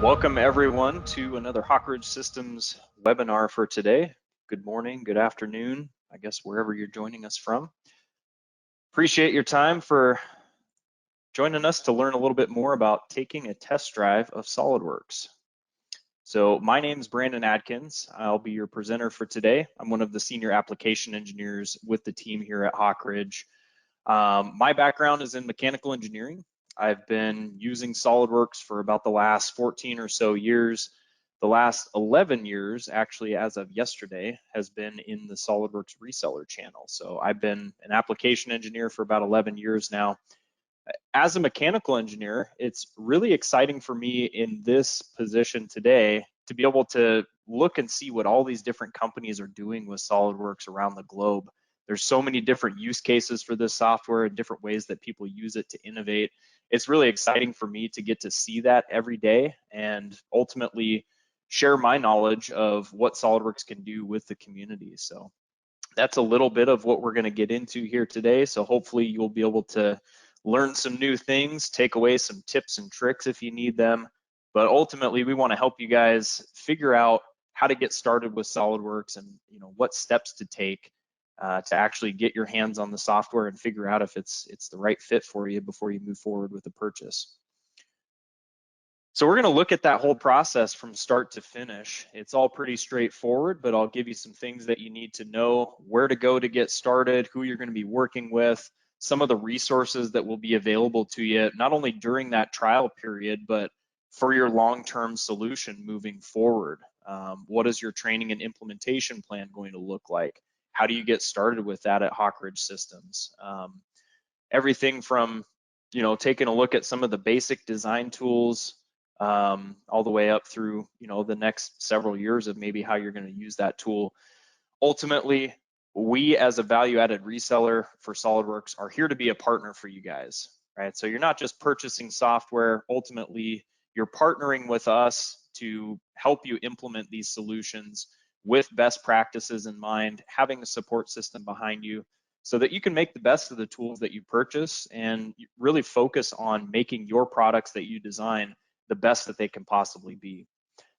Welcome everyone to another Hawkridge Systems webinar for today. Good morning, good afternoon, I guess wherever you're joining us from. Appreciate your time for joining us to learn a little bit more about taking a test drive of SOLIDWORKS. So my name is Brandon Adkins. I'll be your presenter for today. I'm one of the senior application engineers with the team here at Hawkridge. My background is in mechanical engineering. I've been using SOLIDWORKS for about the last 14 or so years. The last 11 years, actually, as of yesterday, has been in the SOLIDWORKS reseller channel. So I've been an application engineer for about 11 years now. As a mechanical engineer, it's really exciting for me in this position today to be able to look and see what all these different companies are doing with SOLIDWORKS around the globe. There's so many different use cases for this software and different ways that people use it to innovate. It's really exciting for me to get to see that every day and ultimately share my knowledge of what SOLIDWORKS can do with the community. So that's a little bit of what we're going to get into here today. So hopefully you'll be able to learn some new things, take away some tips and tricks if you need them. But ultimately, we want to help you guys figure out how to get started with SOLIDWORKS and what steps to take to actually get your hands on the software and figure out if it's the right fit for you before you move forward with the purchase. So we're going to look at that whole process from start to finish. It's all pretty straightforward, but I'll give you some things that you need to know, where to go to get started, who you're going to be working with, some of the resources that will be available to you, not only during that trial period, but for your long-term solution moving forward. What is your training and implementation plan going to look like? How do you get started with that at Hawkridge Systems? Everything from, taking a look at some of the basic design tools all the way up through, the next several years of maybe how you're going to use that tool. Ultimately, we as a value-added reseller for SOLIDWORKS are here to be a partner for you guys, right? So you're not just purchasing software. Ultimately, you're partnering with us to help you implement these solutions with best practices in mind, having a support system behind you so that you can make the best of the tools that you purchase and really focus on making your products that you design the best that they can possibly be.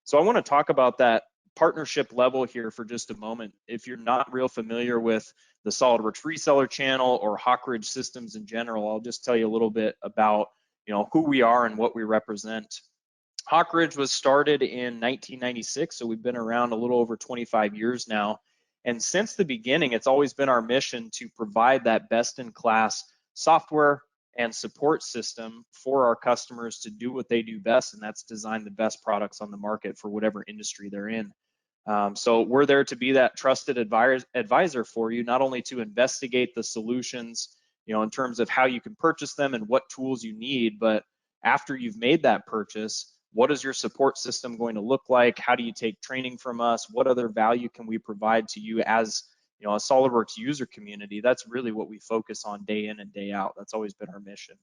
So I want to talk about that partnership level here for just a moment. If you're not real familiar with the SOLIDWORKS reseller channel or Hawkridge Systems in general, I'll just tell you a little bit about who we are and what we represent. Hawkridge was started in 1996, so we've been around a little over 25 years now. And since the beginning, it's always been our mission to provide that best-in-class software and support system for our customers to do what they do best, and that's design the best products on the market for whatever industry they're in. So we're there to be that trusted advisor for you, not only to investigate the solutions, in terms of how you can purchase them and what tools you need, but after you've made that purchase, what is your support system going to look like? How do you take training from us? What other value can we provide to you as a SOLIDWORKS user community? That's really what we focus on day in and day out. That's always been our mission.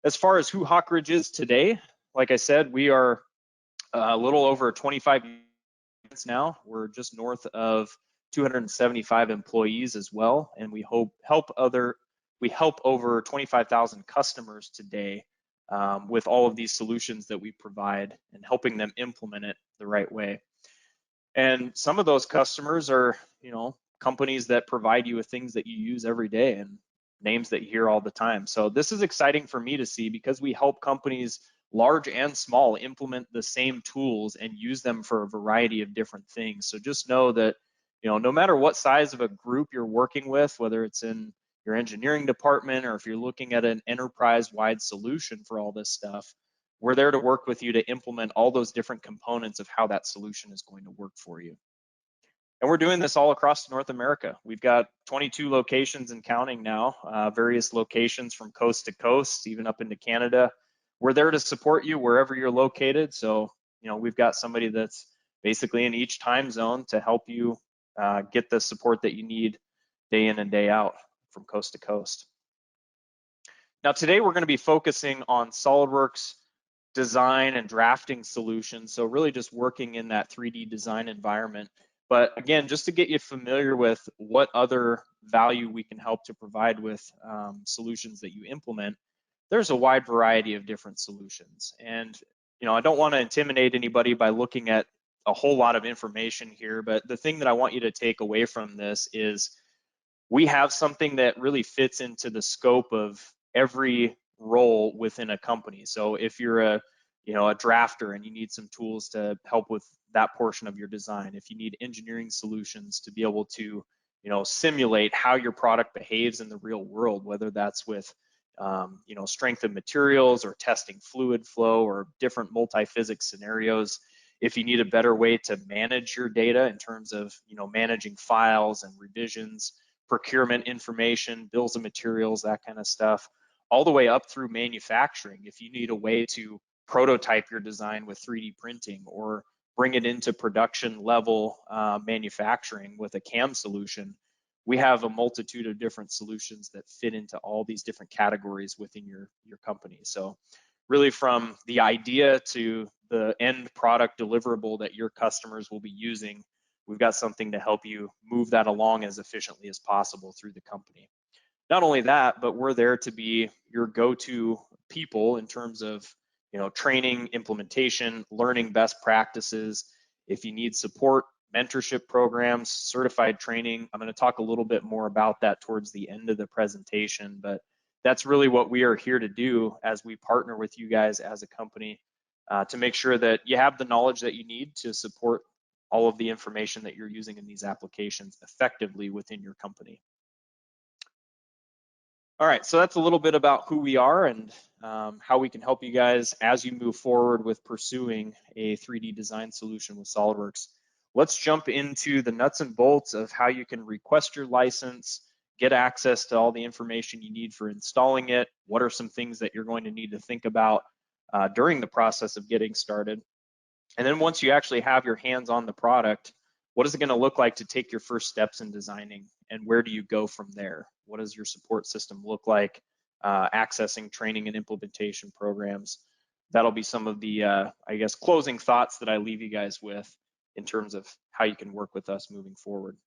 As far as who Hawkridge is today, like I said, we are a little over 25 years now. We're just north of 275 employees as well, and we help over 25,000 customers today with all of these solutions that we provide and helping them implement it the right way. And some of those customers are, companies that provide you with things that you use every day and names that you hear all the time. So this is exciting for me to see because we help companies large and small implement the same tools and use them for a variety of different things. So just know that, no matter what size of a group you're working with, whether it's in your engineering department or if you're looking at an enterprise-wide solution for all this stuff, we're there to work with you to implement all those different components of how that solution is going to work for you. And we're doing this all across North America. We've got 22 locations and counting now, various locations from coast to coast, even up into Canada. We're there to support you wherever you're located. So, we've got somebody that's basically in each time zone to help you get the support that you need day in and day out from coast to coast. Now today we're going to be focusing on SOLIDWORKS design and drafting solutions. So really just working in that 3D design environment. But again, just to get you familiar with what other value we can help to provide with solutions that you implement, there's a wide variety of different solutions. And I don't want to intimidate anybody by looking at a whole lot of information here, but the thing that I want you to take away from this is we have something that really fits into the scope of every role within a company. So if you're a drafter and you need some tools to help with that portion of your design, if you need engineering solutions to be able to simulate how your product behaves in the real world, whether that's with strength of materials or testing fluid flow or different multi-physics scenarios. If you need a better way to manage your data in terms of managing files and revisions, procurement information, bills of materials, that kind of stuff, all the way up through manufacturing. If you need a way to prototype your design with 3D printing or bring it into production level manufacturing with a CAM solution, we have a multitude of different solutions that fit into all these different categories within your company. So really from the idea to the end product deliverable that your customers will be using, we've got something to help you move that along as efficiently as possible through the company. Not only that, but we're there to be your go-to people in terms of training, implementation, learning best practices. If you need support, mentorship programs, certified training, I'm going to talk a little bit more about that towards the end of the presentation, but that's really what we are here to do as we partner with you guys as a company to make sure that you have the knowledge that you need to support all of the information that you're using in these applications effectively within your company. All right, so that's a little bit about who we are and how we can help you guys as you move forward with pursuing a 3D design solution with SOLIDWORKS. Let's jump into the nuts and bolts of how you can request your license, get access to all the information you need for installing it. What are some things that you're going to need to think about during the process of getting started? And then once you actually have your hands on the product, what is it going to look like to take your first steps in designing, and where do you go from there? What does your support system look like? Accessing training and implementation programs. That'll be some of the, I guess, closing thoughts that I leave you guys with in terms of how you can work with us moving forward.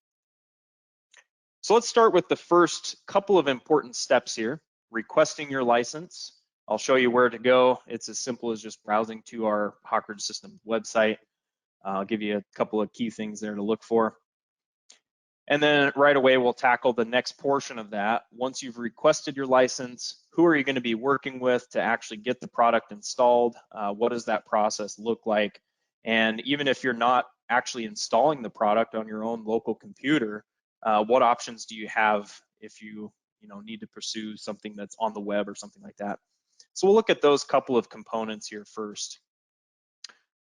So let's start with the first couple of important steps here, requesting your license. I'll show you where to go. It's as simple as just browsing to our Hawkridge Systems website. I'll give you a couple of key things there to look for. And then right away, we'll tackle the next portion of that. Once you've requested your license, who are you going to be working with to actually get the product installed? What does that process look like? And even if you're not actually installing the product on your own local computer, what options do you have if you need to pursue something that's on the web or something like that? So we'll look at those couple of components here first.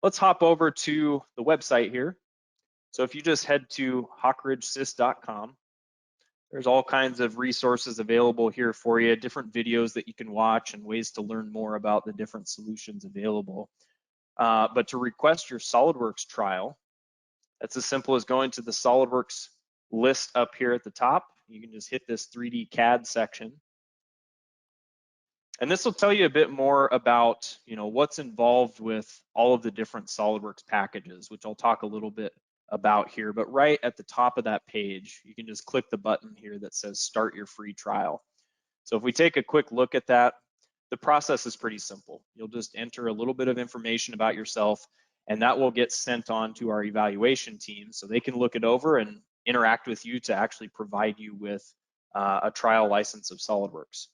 Let's hop over to the website here. So if you just head to hawkridgesys.com, there's all kinds of resources available here for you, different videos that you can watch and ways to learn more about the different solutions available. But to request your SOLIDWORKS trial, that's as simple as going to the SOLIDWORKS list up here at the top. You can just hit this 3D CAD section. And this will tell you a bit more about what's involved with all of the different SOLIDWORKS packages, which I'll talk a little bit about here. But right at the top of that page, you can just click the button here that says start your free trial. So if we take a quick look at that, the process is pretty simple. You'll just enter a little bit of information about yourself, and that will get sent on to our evaluation team so they can look it over and interact with you to actually provide you with a trial license of SOLIDWORKS.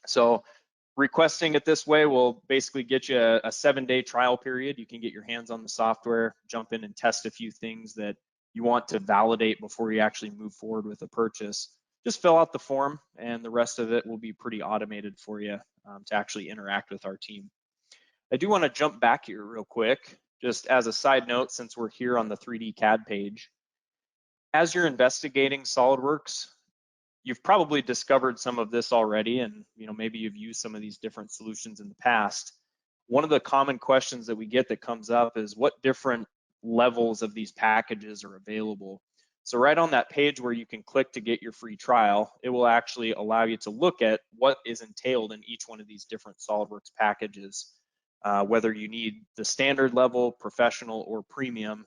So requesting it this way will basically get you a 7-day trial period. You can get your hands on the software, jump in and test a few things that you want to validate before you actually move forward with a purchase. Just fill out the form, and the rest of it will be pretty automated for you to actually interact with our team. I do want to jump back here real quick, just as a side note, since we're here on the 3D CAD page. As you're investigating SOLIDWORKS, you've probably discovered some of this already, and maybe you've used some of these different solutions in the past. One of the common questions that we get that comes up is what different levels of these packages are available. So right on that page where you can click to get your free trial, it will actually allow you to look at what is entailed in each one of these different SOLIDWORKS packages. Whether you need the standard level, professional, or premium,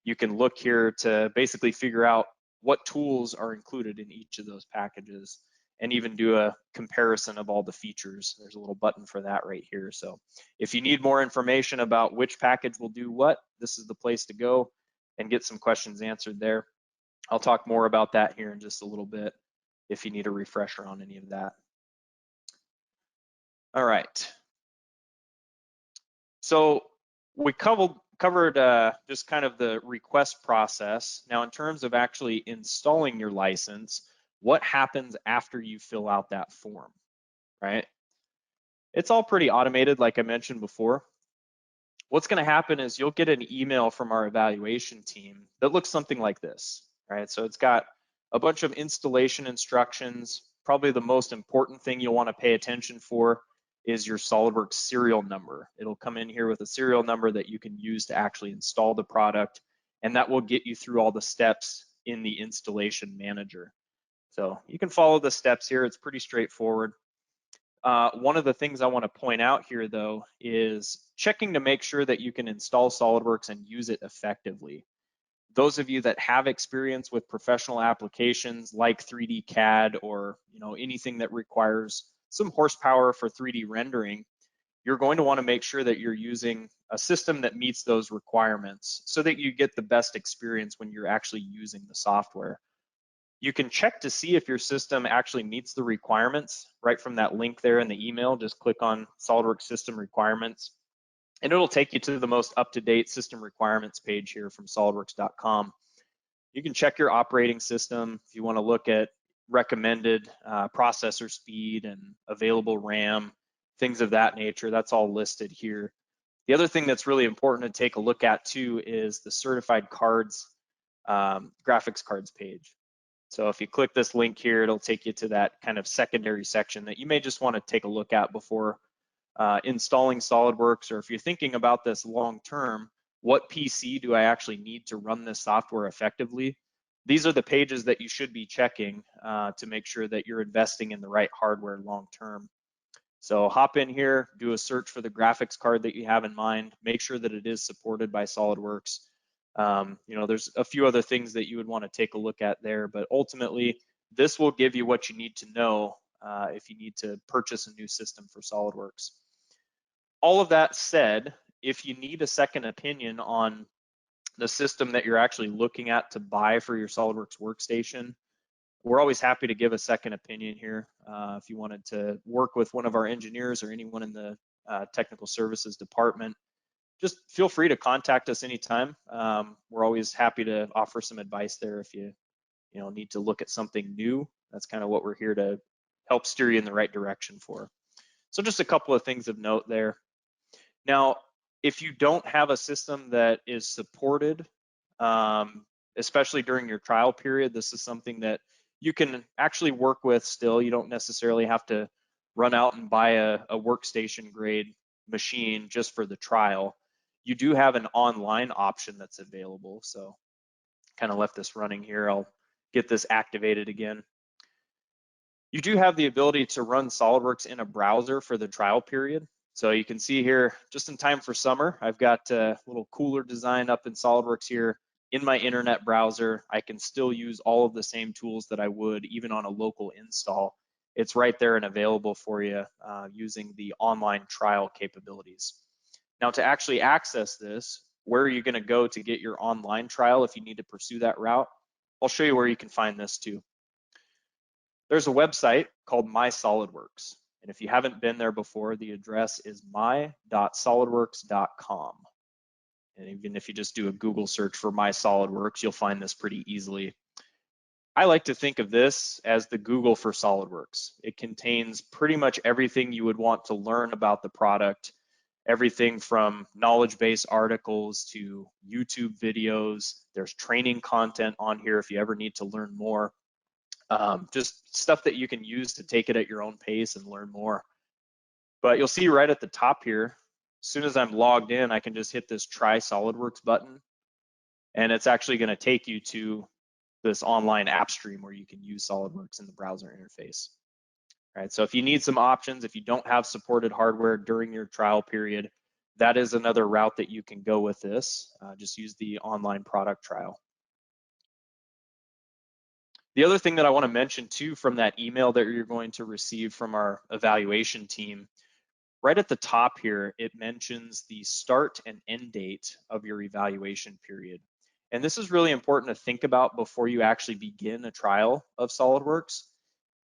you can look here to basically figure out what tools are included in each of those packages. and even do a comparison of all the features. There's a little button for that right here. So if you need more information about which package will do what, this is the place to go and get some questions answered there. I'll talk more about that here in just a little bit if you need a refresher on any of that. All right. So we covered just kind of the request process. Now, in terms of actually installing your license, what happens after you fill out that form, right? It's all pretty automated, like I mentioned before. What's going to happen is you'll get an email from our evaluation team that looks something like this, right? So it's got a bunch of installation instructions. Probably the most important thing you'll want to pay attention for is your SOLIDWORKS serial number. It'll come in here with a serial number that you can use to actually install the product, and that will get you through all the steps in the installation manager. So you can follow the steps here. It's pretty straightforward. One of the things I want to point out here, though, is checking to make sure that you can install SOLIDWORKS and use it effectively. Those of you that have experience with professional applications like 3D CAD or anything that requires some horsepower for 3D rendering, you're going to want to make sure that you're using a system that meets those requirements so that you get the best experience when you're actually using the software. You can check to see if your system actually meets the requirements right from that link there in the email. Just click on SOLIDWORKS System Requirements, and it'll take you to the most up-to-date system requirements page here from solidworks.com. You can check your operating system if you want to look at recommended processor speed and available RAM, things of that nature. That's all listed here. The other thing that's really important to take a look at too is the certified cards, graphics cards page. So if you click this link here, it'll take you to that kind of secondary section that you may just want to take a look at before installing SOLIDWORKS, or if you're thinking about this long term, what PC do I actually need to run this software effectively? These are the pages that you should be checking to make sure that you're investing in the right hardware long term. So hop in here, do a search for the graphics card that you have in mind, make sure that it is supported by SOLIDWORKS. There's a few other things that you would want to take a look at there, but ultimately, this will give you what you need to know if you need to purchase a new system for SOLIDWORKS. All of that said, if you need a second opinion on the system that you're actually looking at to buy for your SOLIDWORKS workstation, we're always happy to give a second opinion here. If you wanted to work with one of our engineers or anyone in the technical services department, just feel free to contact us anytime. We're always happy to offer some advice there if you need to look at something new. That's kind of what we're here to help steer you in the right direction for. So just a couple of things of note there. Now, if you don't have a system that is supported, especially during your trial period, this is something that you can actually work with still. You don't necessarily have to run out and buy a workstation grade machine just for the trial. You do have an online option that's available. So kind of left this running here. I'll get this activated again. You do have the ability to run SOLIDWORKS in a browser for the trial period. So you can see here, just in time for summer, I've got a little cooler design up in SOLIDWORKS here. In my internet browser, I can still use all of the same tools that I would even on a local install. It's right there and available for you using the online trial capabilities. Now, to actually access this, where are you going to go to get your online trial if you need to pursue that route? I'll show you where you can find this too. There's a website called My SOLIDWORKS, and if you haven't been there before, the address is my.solidworks.com. And even if you just do a Google search for My SOLIDWORKS, you'll find this pretty easily. I like to think of this as the Google for SOLIDWORKS. It contains pretty much everything you would want to learn about the product, everything from knowledge-based articles to YouTube videos. There's training content on here if you ever need to learn more. Just stuff that you can use to take it at your own pace and learn more. But you'll see right at the top here, as soon as I'm logged in, I can just hit this Try SOLIDWORKS button, and it's actually going to take you to this online app stream where you can use SOLIDWORKS in the browser interface. All right, so if you need some options, if you don't have supported hardware during your trial period, that is another route that you can go with this. Just use the online product trial. The other thing that I want to mention too from that email that you're going to receive from our evaluation team, right at the top here, it mentions the start and end date of your evaluation period. And this is really important to think about before you actually begin a trial of SOLIDWORKS.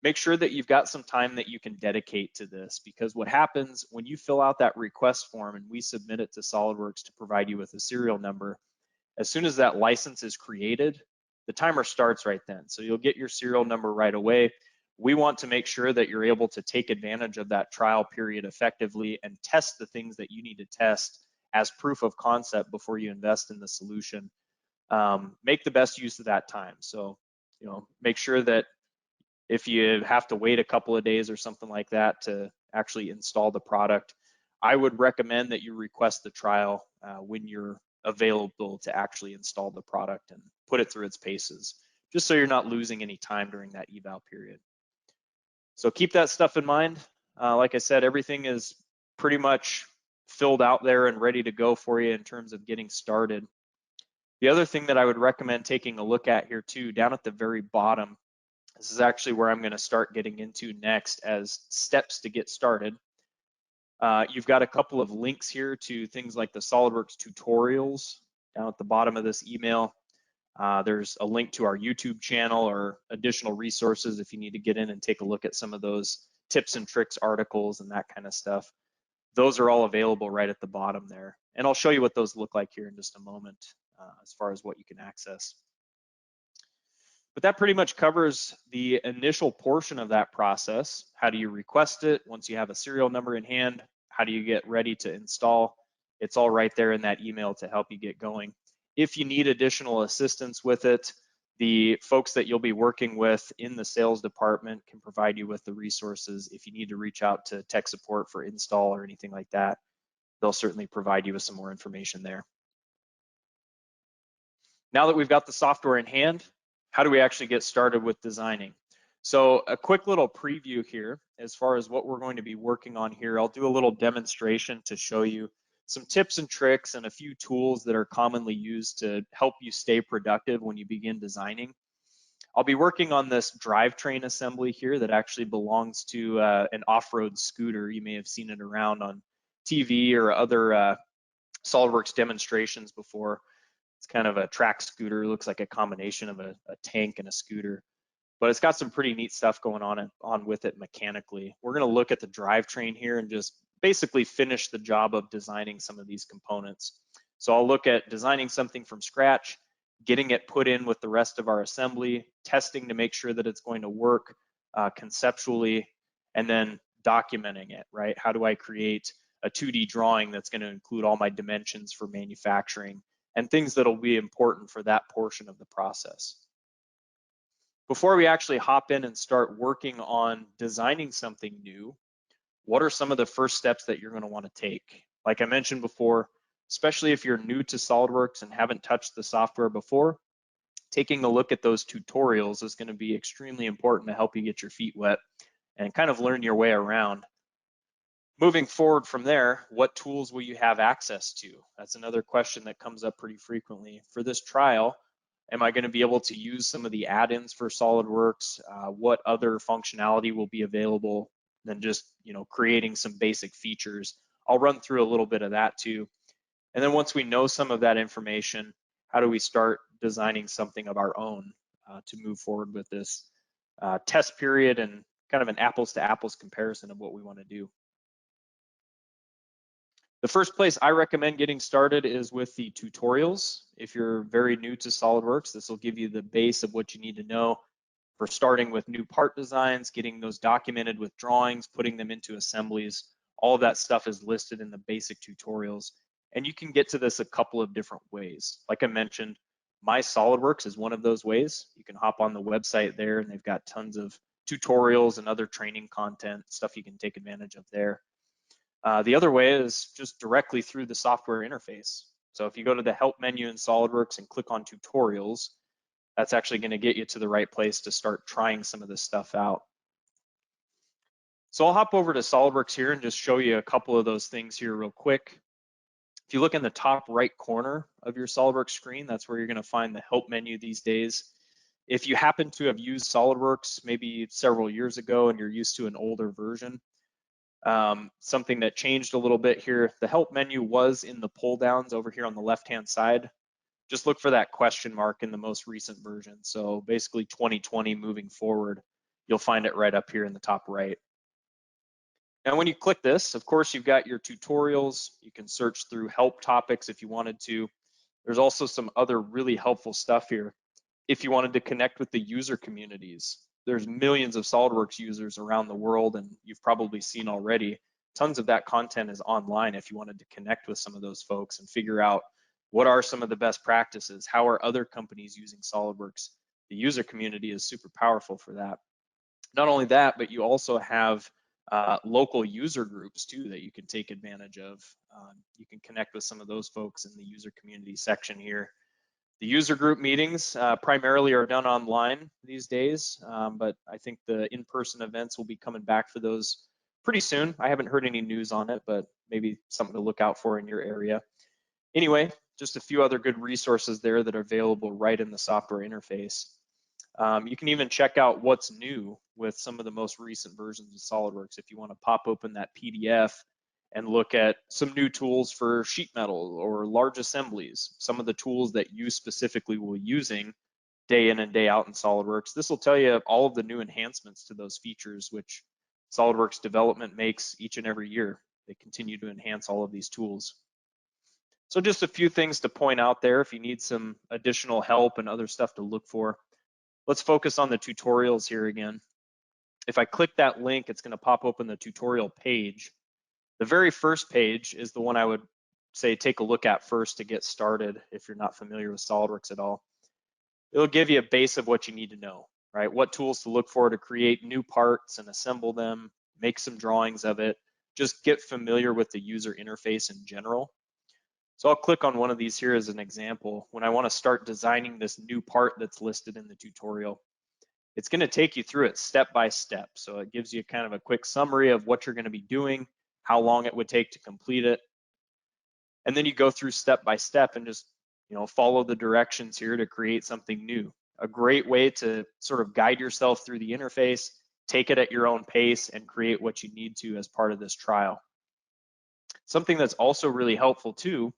Make sure that you've got some time that you can dedicate to this, because what happens when you fill out that request form and we submit it to SOLIDWORKS to provide you with a serial number, as soon as that license is created, the timer starts right then. So you'll get your serial number right away. We want to make sure that you're able to take advantage of that trial period effectively and test the things that you need to test as proof of concept before you invest in the solution. Make the best use of that time. So, make sure that if you have to wait a couple of days or something like that to actually install the product, I would recommend that you request the trial when you're available to actually install the product and put it through its paces, just so you're not losing any time during that eval period. So keep that stuff in mind. Like I said, everything is pretty much filled out there and ready to go for you in terms of getting started. The other thing that I would recommend taking a look at here too, down at the very bottom, this is actually where I'm going to start getting into next as steps to get started. You've got a couple of links here to things like the SOLIDWORKS tutorials down at the bottom of this email. There's a link to our YouTube channel or additional resources if you need to get in and take a look at some of those tips and tricks articles and that kind of stuff. Those are all available right at the bottom there. And I'll show you what those look like here in just a moment as far as what you can access. But that pretty much covers the initial portion of that process. How do you request it? Once you have a serial number in hand, how do you get ready to install? It's all right there in that email to help you get going. If you need additional assistance with it, the folks that you'll be working with in the sales department can provide you with the resources. If you need to reach out to tech support for install or anything like that, they'll certainly provide you with some more information there. Now that we've got the software in hand, how do we actually get started with designing? So a quick little preview here as far as what we're going to be working on here. I'll do a little demonstration to show you some tips and tricks and a few tools that are commonly used to help you stay productive when you begin designing. I'll be working on this drivetrain assembly here that actually belongs to an off-road scooter. You may have seen it around on TV or other SOLIDWORKS demonstrations before. It's kind of a track scooter, looks like a combination of a tank and a scooter, but it's got some pretty neat stuff going on with it mechanically. We're going to look at the drivetrain here and just basically finish the job of designing some of these components. So I'll look at designing something from scratch, getting it put in with the rest of our assembly, testing to make sure that it's going to work conceptually, and then documenting it, right? How do I create a 2D drawing that's going to include all my dimensions for manufacturing and things that'll be important for that portion of the process. Before we actually hop in and start working on designing something new, what are some of the first steps that you're going to want to take? Like I mentioned before, especially if you're new to SOLIDWORKS and haven't touched the software before, taking a look at those tutorials is going to be extremely important to help you get your feet wet and kind of learn your way around. Moving forward from there, what tools will you have access to? That's another question that comes up pretty frequently. For this trial, am I going to be able to use some of the add-ins for SOLIDWORKS? What other functionality will be available than just creating some basic features? I'll run through a little bit of that too. And then once we know some of that information, how do we start designing something of our own to move forward with this test period and kind of an apples to apples comparison of what we want to do? The first place I recommend getting started is with the tutorials. If you're very new to SOLIDWORKS, this will give you the base of what you need to know for starting with new part designs, getting those documented with drawings, putting them into assemblies. All of that stuff is listed in the basic tutorials. And you can get to this a couple of different ways. Like I mentioned, My SOLIDWORKS is one of those ways. You can hop on the website there and they've got tons of tutorials and other training content, stuff you can take advantage of there. The other way is just directly through the software interface. So if you go to the help menu in SOLIDWORKS and click on tutorials, that's actually going to get you to the right place to start trying some of this stuff out. So I'll hop over to SOLIDWORKS here and just show you a couple of those things here real quick. If you look in the top right corner of your SOLIDWORKS screen, that's where you're going to find the help menu these days. If you happen to have used SOLIDWORKS maybe several years ago and you're used to an older version, something that changed a little bit here, the help menu was in the pull downs over here on the left-hand side. Just look for that question mark in the most recent version. So basically 2020 moving forward, you'll find it right up here in the top right. Now, when you click this, of course, you've got your tutorials. You can search through help topics if you wanted to. There's also some other really helpful stuff here. If you wanted to connect with the user communities, there's millions of SOLIDWORKS users around the world, and you've probably seen already, tons of that content is online if you wanted to connect with some of those folks and figure out what are some of the best practices, how are other companies using SOLIDWORKS. The user community is super powerful for that. Not only that, but you also have local user groups too that you can take advantage of. You can connect with some of those folks in the user community section here. The user group meetings primarily are done online these days, but I think the in-person events will be coming back for those pretty soon. I haven't heard any news on it, but maybe something to look out for in your area. Anyway, just a few other good resources there that are available right in the software interface. You can even check out what's new with some of the most recent versions of SOLIDWORKS if you want to pop open that PDF and look at some new tools for sheet metal or large assemblies, some of the tools that you specifically will be using day in and day out in SOLIDWORKS. This will tell you all of the new enhancements to those features which SOLIDWORKS development makes each and every year. They continue to enhance all of these tools. So just a few things to point out there if you need some additional help and other stuff to look for. Let's focus on the tutorials here again. If I click that link, it's going to pop open the tutorial page. The very first page is the one I would say take a look at first to get started if you're not familiar with SOLIDWORKS at all. It'll give you a base of what you need to know, right? What tools to look for to create new parts and assemble them, make some drawings of it, just get familiar with the user interface in general. So I'll click on one of these here as an example. When I want to start designing this new part that's listed in the tutorial, it's going to take you through it step by step. So it gives you kind of a quick summary of what you're going to be doing, how long it would take to complete it. And then you go through step by step and just, follow the directions here to create something new. A great way to sort of guide yourself through the interface, take it at your own pace and create what you need to as part of this trial. Something that's also really helpful too,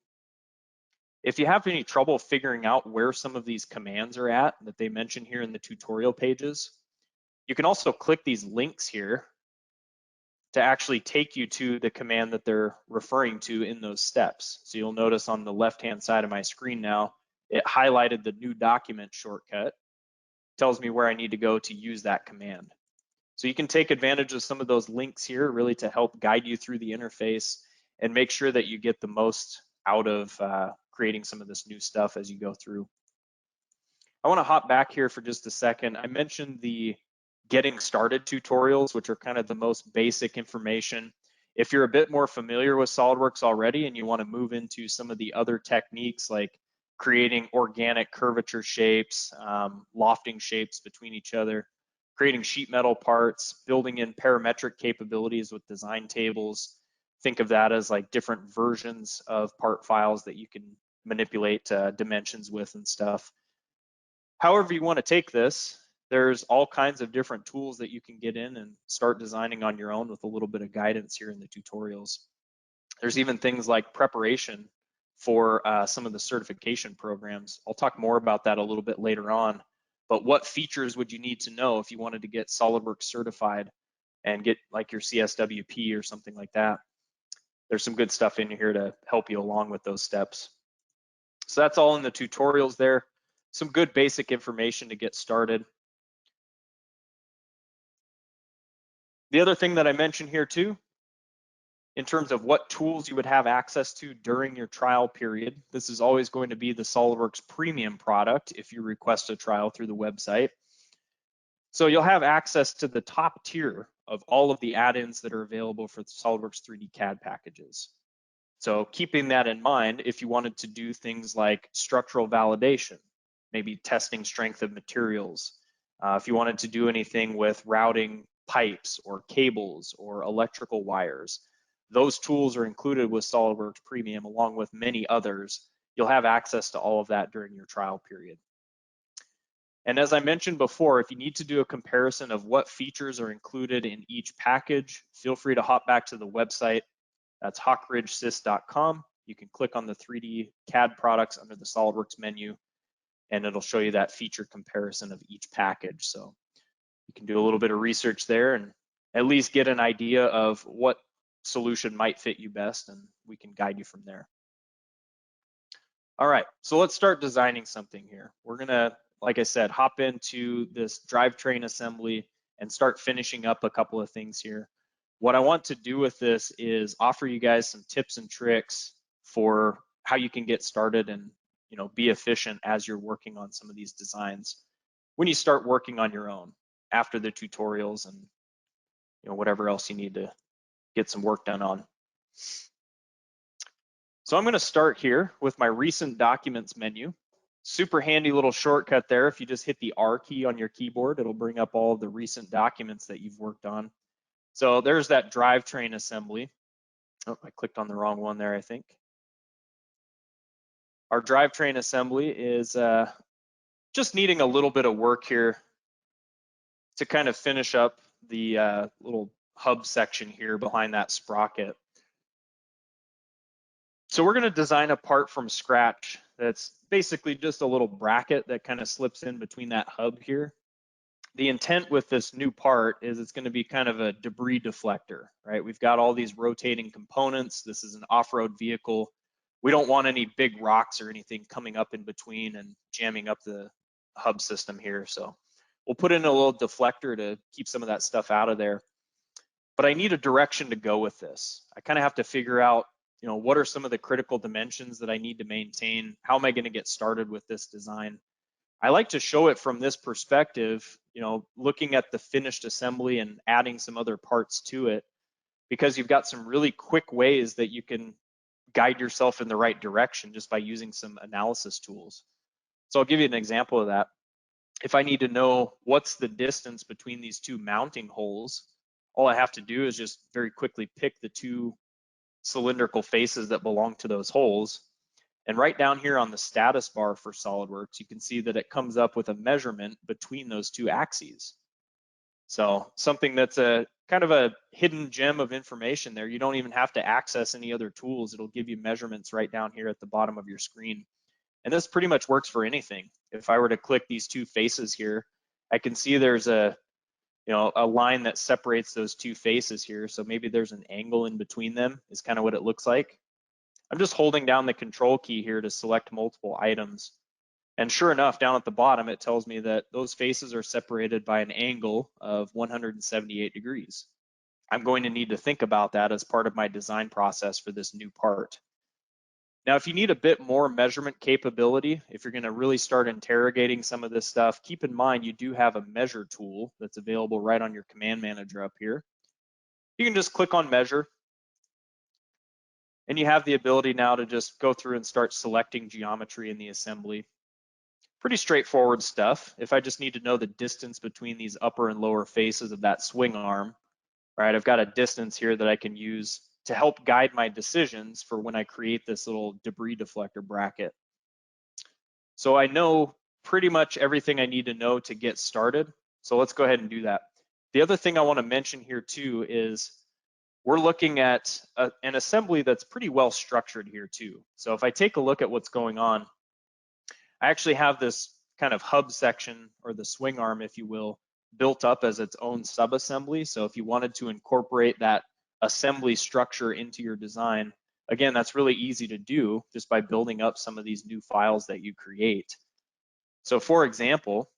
if you have any trouble figuring out where some of these commands are at that they mention here in the tutorial pages, you can also click these links here to actually take you to the command that they're referring to in those steps. So you'll notice on the left-hand side of my screen now, it highlighted the new document shortcut, tells me where I need to go to use that command. So you can take advantage of some of those links here really to help guide you through the interface and make sure that you get the most out of creating some of this new stuff as you go through. I want to hop back here for just a second. I mentioned the getting started tutorials, which are kind of the most basic information. If you're a bit more familiar with SOLIDWORKS already and you want to move into some of the other techniques like creating organic curvature shapes, lofting shapes between each other, creating sheet metal parts, building in parametric capabilities with design tables. Think of that as like different versions of part files that you can manipulate dimensions with and stuff. However you want to take this, there's all kinds of different tools that you can get in and start designing on your own with a little bit of guidance here in the tutorials. There's even things like preparation for some of the certification programs. I'll talk more about that a little bit later on, but what features would you need to know if you wanted to get SOLIDWORKS certified and get like your CSWP or something like that? There's some good stuff in here to help you along with those steps. So that's all in the tutorials there. Some good basic information to get started. The other thing that I mentioned here too, in terms of what tools you would have access to during your trial period, this is always going to be the SOLIDWORKS Premium product if you request a trial through the website. So you'll have access to the top tier of all of the add-ins that are available for the SOLIDWORKS 3D CAD packages. So keeping that in mind, if you wanted to do things like structural validation, maybe testing strength of materials, if you wanted to do anything with routing pipes or cables or electrical wires, those tools are included with SOLIDWORKS Premium along with many others. You'll have access to all of that during your trial period. And as I mentioned before, if you need to do a comparison of what features are included in each package, feel free to hop back to the website. That's hawkridgesys.com. You can click on the 3D CAD products under the SOLIDWORKS menu, and it'll show you that feature comparison of each package. So you can do a little bit of research there and at least get an idea of what solution might fit you best, and we can guide you from there. All right, so let's start designing something here. We're gonna, like I said, hop into this drivetrain assembly and start finishing up a couple of things here. What I want to do with this is offer you guys some tips and tricks for how you can get started and be efficient as you're working on some of these designs when you start working on your own after the tutorials and whatever else you need to get some work done on. So I'm going to start here with my recent documents menu. Super handy little shortcut there. If you just hit the R key on your keyboard, it'll bring up all of the recent documents that you've worked on. So there's that drivetrain assembly. Oh, I clicked on the wrong one there, I think. Our drivetrain assembly is just needing a little bit of work here to kind of finish up the little hub section here behind that sprocket. So we're going to design a part from scratch that's basically just a little bracket that kind of slips in between that hub here. The intent with this new part is it's going to be kind of a debris deflector, right? We've got all these rotating components. This is an off-road vehicle. We don't want any big rocks or anything coming up in between and jamming up the hub system here. So we'll put in a little deflector to keep some of that stuff out of there. But I need a direction to go with this. I kind of have to figure out, what are some of the critical dimensions that I need to maintain? How am I going to get started with this design? I like to show it from this perspective, looking at the finished assembly and adding some other parts to it, because you've got some really quick ways that you can guide yourself in the right direction just by using some analysis tools. So I'll give you an example of that. If I need to know what's the distance between these two mounting holes, all I have to do is just very quickly pick the two cylindrical faces that belong to those holes. And right down here on the status bar for SOLIDWORKS, you can see that it comes up with a measurement between those two axes. So something that's a kind of a hidden gem of information there. You don't even have to access any other tools. It'll give you measurements right down here at the bottom of your screen. And this pretty much works for anything. If I were to click these two faces here, I can see there's a line that separates those two faces here. So maybe there's an angle in between them is kind of what it looks like. I'm just holding down the control key here to select multiple items. And sure enough, down at the bottom, it tells me that those faces are separated by an angle of 178 degrees. I'm going to need to think about that as part of my design process for this new part. Now, if you need a bit more measurement capability, if you're going to really start interrogating some of this stuff, keep in mind you do have a measure tool that's available right on your command manager up here. You can just click on measure, and you have the ability now to just go through and start selecting geometry in the assembly. Pretty straightforward stuff. If I just need to know the distance between these upper and lower faces of that swing arm, right, I've got a distance here that I can use to help guide my decisions for when I create this little debris deflector bracket. So I know pretty much everything I need to know to get started. So let's go ahead and do that. The other thing I want to mention here too is we're looking at an assembly that's pretty well structured here too. So if I take a look at what's going on, I actually have this kind of hub section, or the swing arm, if you will, built up as its own subassembly. So if you wanted to incorporate that assembly structure into your design, again, that's really easy to do just by building up some of these new files that you create. So for example,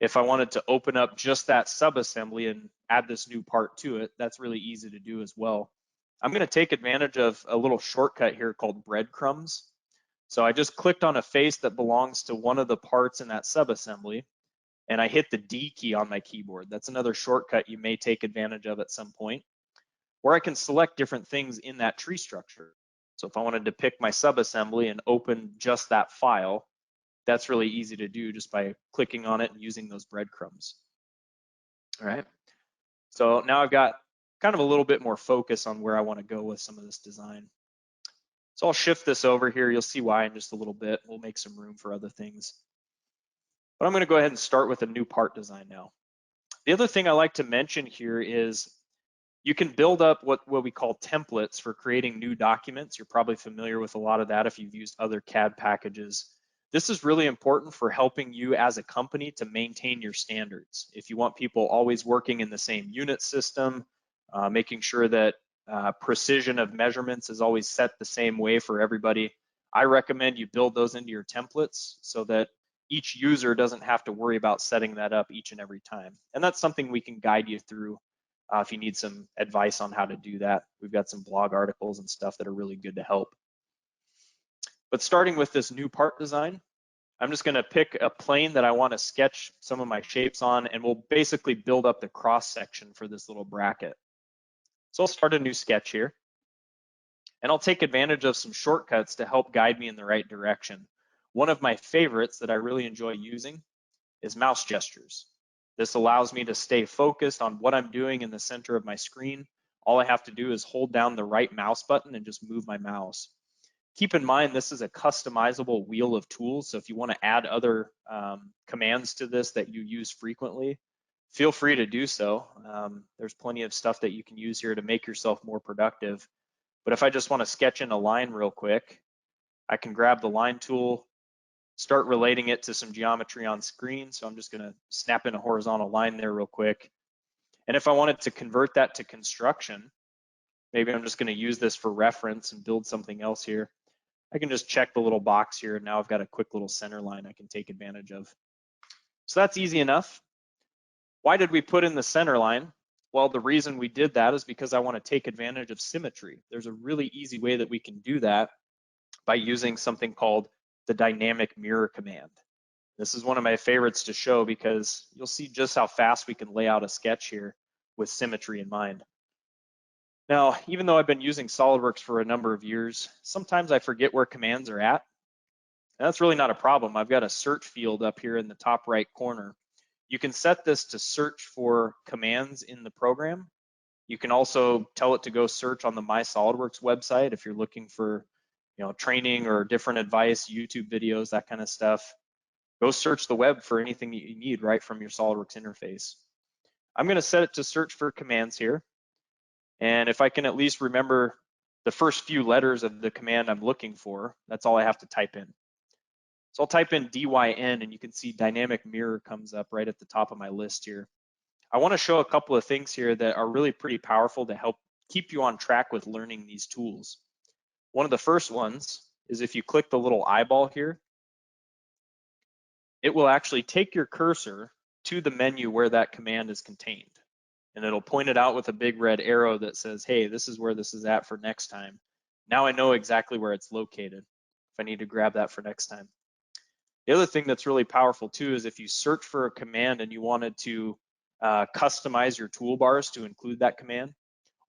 if I wanted to open up just that subassembly and add this new part to it, that's really easy to do as well. I'm going to take advantage of a little shortcut here called breadcrumbs. So I just clicked on a face that belongs to one of the parts in that subassembly, and I hit the D key on my keyboard. That's another shortcut you may take advantage of at some point, where I can select different things in that tree structure. So if I wanted to pick my subassembly and open just that file, that's really easy to do just by clicking on it and using those breadcrumbs. All right, so now I've got kind of a little bit more focus on where I want to go with some of this design. So I'll shift this over here. You'll see why in just a little bit. We'll make some room for other things. But I'm going to go ahead and start with a new part design now. The other thing I like to mention here is you can build up what we call templates for creating new documents. You're probably familiar with a lot of that if you've used other CAD packages. This is really important for helping you as a company to maintain your standards. If you want people always working in the same unit system, making sure that precision of measurements is always set the same way for everybody, I recommend you build those into your templates so that each user doesn't have to worry about setting that up each and every time. And that's something we can guide you through if you need some advice on how to do that. We've got some blog articles and stuff that are really good to help. But starting with this new part design, I'm just going to pick a plane that I want to sketch some of my shapes on, and we'll basically build up the cross section for this little bracket. So I'll start a new sketch here, and I'll take advantage of some shortcuts to help guide me in the right direction. One of my favorites that I really enjoy using is mouse gestures. This allows me to stay focused on what I'm doing in the center of my screen. All I have to do is hold down the right mouse button and just move my mouse. Keep in mind, this is a customizable wheel of tools. So if you want to add other commands to this that you use frequently, feel free to do so. There's plenty of stuff that you can use here to make yourself more productive. But if I just want to sketch in a line real quick, I can grab the line tool, start relating it to some geometry on screen. So I'm just going to snap in a horizontal line there real quick. And if I wanted to convert that to construction, maybe I'm just going to use this for reference and build something else here. I can just check the little box here, and now I've got a quick little center line I can take advantage of. So that's easy enough. Why did we put in the center line? Well, the reason we did that is because I want to take advantage of symmetry. There's a really easy way that we can do that by using something called the dynamic mirror command. This is one of my favorites to show because you'll see just how fast we can lay out a sketch here with symmetry in mind. Now, even though I've been using SOLIDWORKS for a number of years, sometimes I forget where commands are at. And that's really not a problem. I've got a search field up here in the top right corner. You can set this to search for commands in the program. You can also tell it to go search on the My SOLIDWORKS website if you're looking for training or different advice, YouTube videos, that kind of stuff. Go search the web for anything that you need right from your SOLIDWORKS interface. I'm going to set it to search for commands here. And if I can at least remember the first few letters of the command I'm looking for, that's all I have to type in. So I'll type in DYN, and you can see dynamic mirror comes up right at the top of my list here. I want to show a couple of things here that are really pretty powerful to help keep you on track with learning these tools. One of the first ones is if you click the little eyeball here, it will actually take your cursor to the menu where that command is contained. And it'll point it out with a big red arrow that says, hey, this is where this is at for next time. Now I know exactly where it's located if I need to grab that for next time. The other thing that's really powerful too is if you search for a command and you wanted to customize your toolbars to include that command,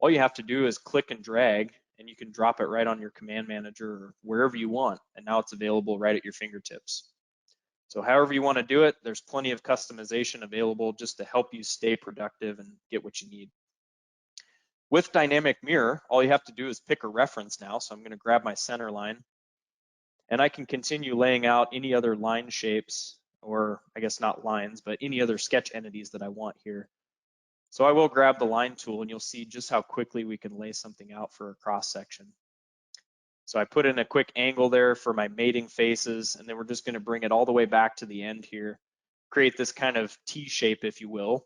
all you have to do is click and drag, and you can drop it right on your command manager or wherever you want, and now it's available right at your fingertips. So however you want to do it, there's plenty of customization available just to help you stay productive and get what you need. With dynamic mirror, all you have to do is pick a reference now. So I'm going to grab my center line, and I can continue laying out any other line shapes, or I guess not lines, but any other sketch entities that I want here. So I will grab the line tool, and you'll see just how quickly we can lay something out for a cross section. So I put in a quick angle there for my mating faces, and then we're just going to bring it all the way back to the end here, create this kind of T shape, if you will.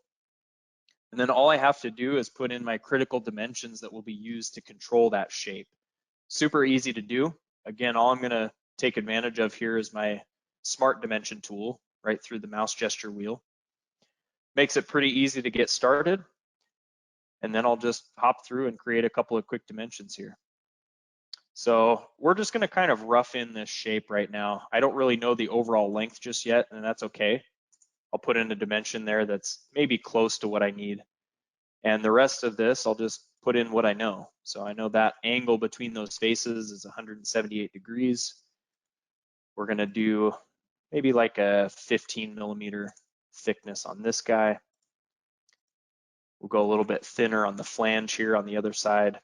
And then all I have to do is put in my critical dimensions that will be used to control that shape. Super easy to do. Again, all I'm going to take advantage of here is my smart dimension tool right through the mouse gesture wheel. Makes it pretty easy to get started. And then I'll just hop through and create a couple of quick dimensions here. So we're just going to kind of rough in this shape right now. I don't really know the overall length just yet, and that's okay. I'll put in a dimension there that's maybe close to what I need. And the rest of this, I'll just put in what I know. So I know that angle between those faces is 178 degrees. We're going to do maybe like a 15 millimeter thickness on this guy. We'll go a little bit thinner on the flange here on the other side.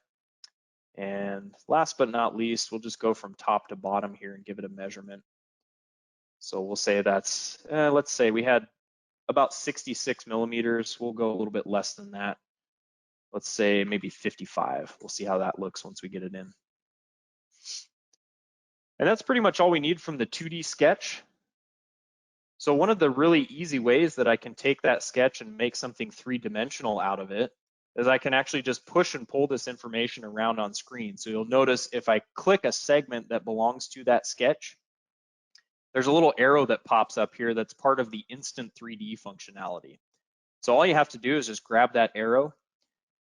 And last but not least, we'll just go from top to bottom here and give it a measurement. So we'll say that's, let's say we had about 66 millimeters. We'll go a little bit less than that. Let's say maybe 55. We'll see how that looks once we get it in. And that's pretty much all we need from the 2D sketch. So one of the really easy ways that I can take that sketch and make something three-dimensional out of it is I can actually just push and pull this information around on screen. So you'll notice if I click a segment that belongs to that sketch, there's a little arrow that pops up here that's part of the instant 3D functionality. So all you have to do is just grab that arrow,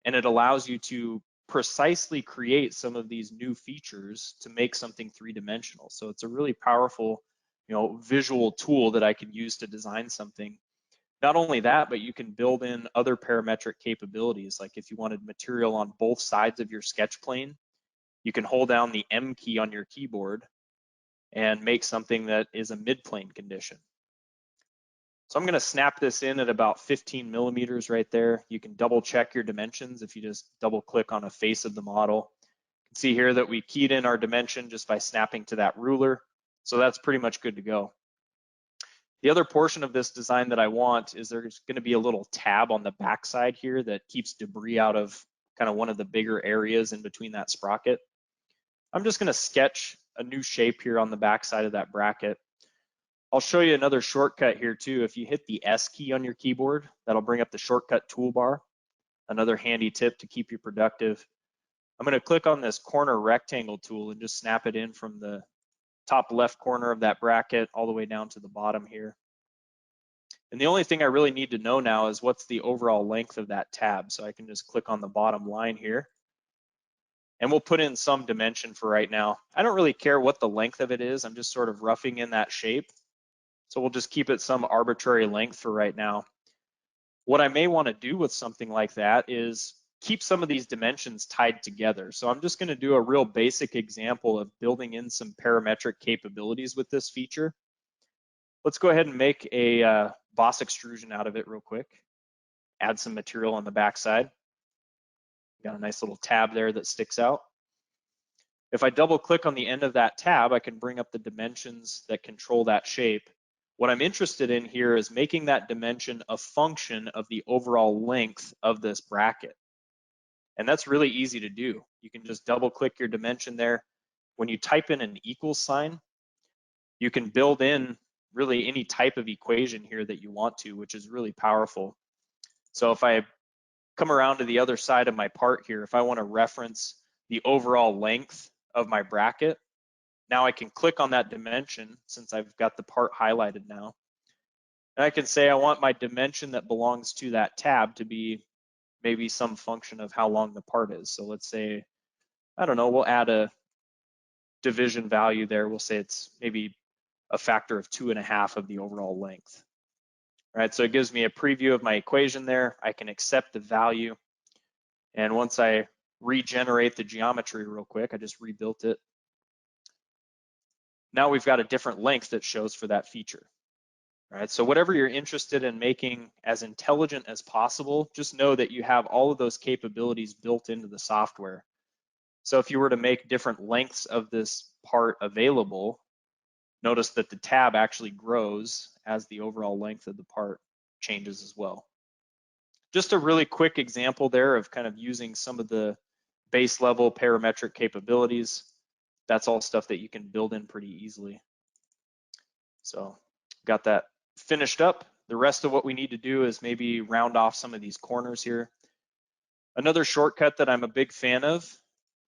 and it allows you to precisely create some of these new features to make something three-dimensional. So it's a really powerful, visual tool that I can use to design something. Not only that, but you can build in other parametric capabilities. Like if you wanted material on both sides of your sketch plane, you can hold down the M key on your keyboard and make something that is a mid-plane condition. So I'm going to snap this in at about 15 millimeters right there. You can double check your dimensions if you just double click on a face of the model. You can see here that we keyed in our dimension just by snapping to that ruler. So that's pretty much good to go. The other portion of this design that I want is there's going to be a little tab on the backside here that keeps debris out of kind of one of the bigger areas in between that sprocket. I'm just going to sketch a new shape here on the backside of that bracket. I'll show you another shortcut here too. If you hit the S key on your keyboard, that'll bring up the shortcut toolbar. Another handy tip to keep you productive. I'm going to click on this corner rectangle tool and just snap it in from the top left corner of that bracket all the way down to the bottom here. And the only thing I really need to know now is what's the overall length of that tab. So I can just click on the bottom line here. And we'll put in some dimension for right now. I don't really care what the length of it is. I'm just sort of roughing in that shape. So we'll just keep it some arbitrary length for right now. What I may want to do with something like that is keep some of these dimensions tied together. So I'm just going to do a real basic example of building in some parametric capabilities with this feature. Let's go ahead and make a boss extrusion out of it real quick. Add some material on the backside. Got a nice little tab there that sticks out. If I double click on the end of that tab, I can bring up the dimensions that control that shape. What I'm interested in here is making that dimension a function of the overall length of this bracket. And that's really easy to do. You can just double click your dimension there. When you type in an equals sign, you can build in really any type of equation here that you want to, which is really powerful. So if I come around to the other side of my part here, if I want to reference the overall length of my bracket, now I can click on that dimension since I've got the part highlighted now. And I can say I want my dimension that belongs to that tab to be maybe some function of how long the part is. So let's say, I don't know, we'll add a division value there. We'll say it's maybe a factor of 2.5 of the overall length. All right, so it gives me a preview of my equation there. I can accept the value. And once I regenerate the geometry real quick, I just rebuilt it. Now we've got a different length that shows for that feature. All right, so whatever you're interested in making as intelligent as possible, just know that you have all of those capabilities built into the software. So if you were to make different lengths of this part available, notice that the tab actually grows as the overall length of the part changes as well. Just a really quick example there of kind of using some of the base level parametric capabilities. That's all stuff that you can build in pretty easily. So got that finished up. The rest of what we need to do is maybe round off some of these corners here. Another shortcut that I'm a big fan of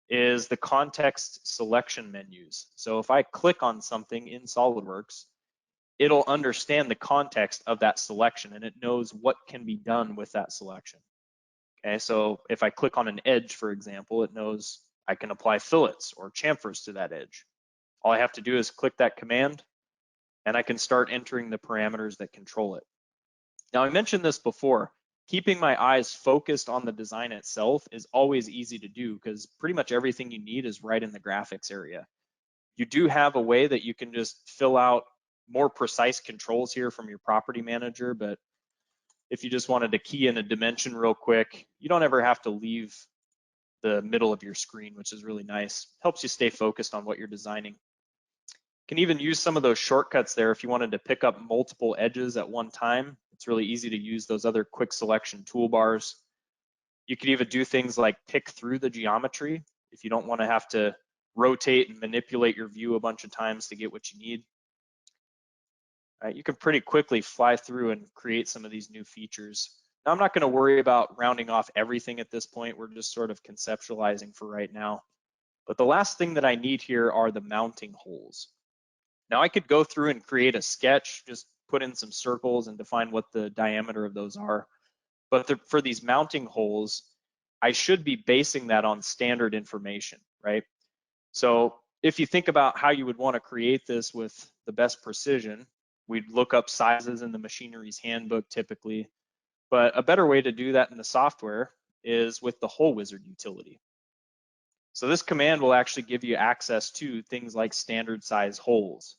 is the context selection menus. So if I click on something in SOLIDWORKS, it'll understand the context of that selection and it knows what can be done with that selection. Okay, so if I click on an edge, for example, it knows I can apply fillets or chamfers to that edge. All I have to do is click that command and I can start entering the parameters that control it. Now I mentioned this before, keeping my eyes focused on the design itself is always easy to do because pretty much everything you need is right in the graphics area. You do have a way that you can just fill out more precise controls here from your property manager, but if you just wanted to key in a dimension real quick, you don't ever have to leave the middle of your screen, which is really nice. Helps you stay focused on what you're designing. Can even use some of those shortcuts there if you wanted to pick up multiple edges at one time. It's really easy to use those other quick selection toolbars. You could even do things like pick through the geometry if you don't want to have to rotate and manipulate your view a bunch of times to get what you need. You can pretty quickly fly through and create some of these new features. Now, I'm not going to worry about rounding off everything at this point. We're just sort of conceptualizing for right now. But the last thing that I need here are the mounting holes. Now, I could go through and create a sketch, just put in some circles and define what the diameter of those are. But for these mounting holes, I should be basing that on standard information, right? So if you think about how you would want to create this with the best precision, we'd look up sizes in the machinery's handbook typically. But a better way to do that in the software is with the hole wizard utility. So this command will actually give you access to things like standard size holes,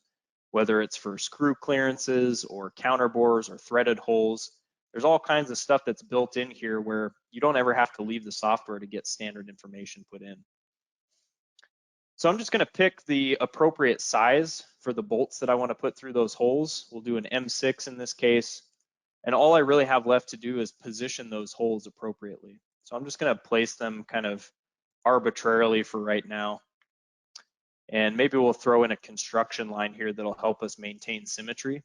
whether it's for screw clearances or counterbores or threaded holes. There's all kinds of stuff that's built in here where you don't ever have to leave the software to get standard information put in. So I'm just going to pick the appropriate size for the bolts that I want to put through those holes. We'll do an M6 in this case. And all I really have left to do is position those holes appropriately. So I'm just going to place them kind of arbitrarily for right now. And maybe we'll throw in a construction line here that'll help us maintain symmetry.